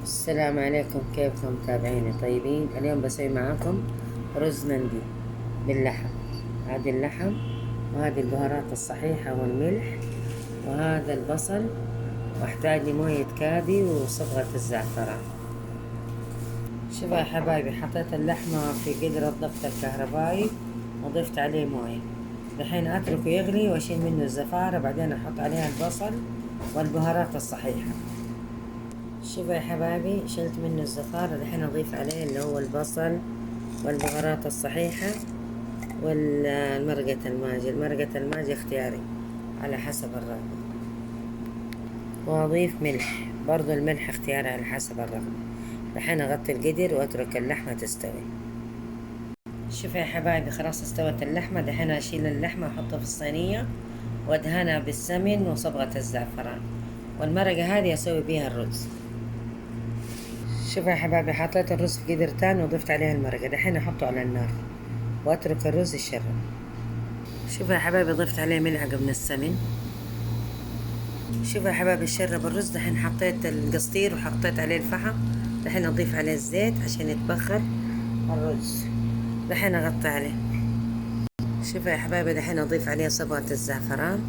السلام عليكم، كيفكم متابعيني طيبين؟ اليوم بسوي معاكم رز مندي باللحم. هذه اللحم وهذه البهارات الصحيحة والملح وهذا البصل، واحتاج لي موية كادي وصبغة الزعفران. شوفوا يا حبايبي، حطيت اللحمة في قدر الضغط الكهربائي وضفت عليه موية. دحين اتركه يغلي واشيل منه الزفارة، بعدين احط عليها البصل والبهارات الصحيحة. شوفوا يا حبايبي، شلت منه الزفارة. دحين اضيف عليه اللي هو البصل والبهارات الصحيحة والمرقة الماجي. المرقة الماجي اختياري على حسب الرغبة، واضيف ملح، برضو الملح اختياري على حسب الرغبة. دحين اغطي القدر واترك اللحمة تستوي. شوفوا يا حبايبي، خلاص استوت اللحمة. دحين اشيل اللحمة واحطها في الصينية وادهنها بالسمن وصبغة الزعفران، والمرقة هذه اسوي بيها الرز. شوفوا يا حبايبي، حطيت الرز في قدر تاني وضفت عليها المرقة. دحين احطه على النار واترك الرز يشرب. شوفوا يا حبايبي، ضفت عليه ملعقة من السمن. شوفوا يا حبايبي، شرب الرز. دحين حطيت القصدير وحطيت عليه الفحم. دحين اضيف عليه الزيت عشان يتبخر الرز. دحين اغطي عليه. شوفوا يا حبايبي، دحين اضيف عليه صبغة الزعفران.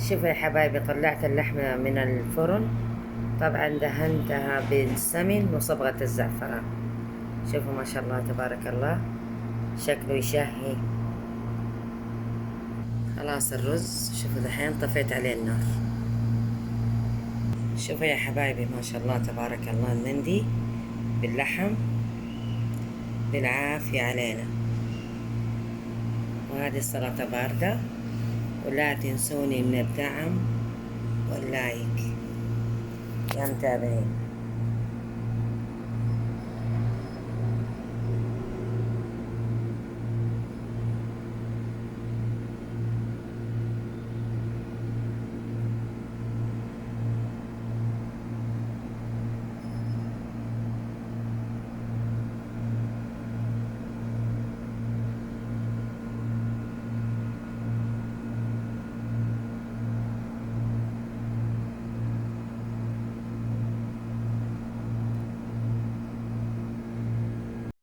شوفوا يا حبايبي، طلعت اللحمة من الفرن، طبعا دهنتها بالسمن وصبغة الزعفران. شوفوا ما شاء الله تبارك الله، شكله يشهي. خلاص الرز، شوفوا دحين طفيت عليه النار. شوفوا يا حبايبي، ما شاء الله تبارك الله، المندي باللحم بالعافية علينا. وهذه السلطة باردة، ولا تنسوني من الدعم واللايك يا متابعين.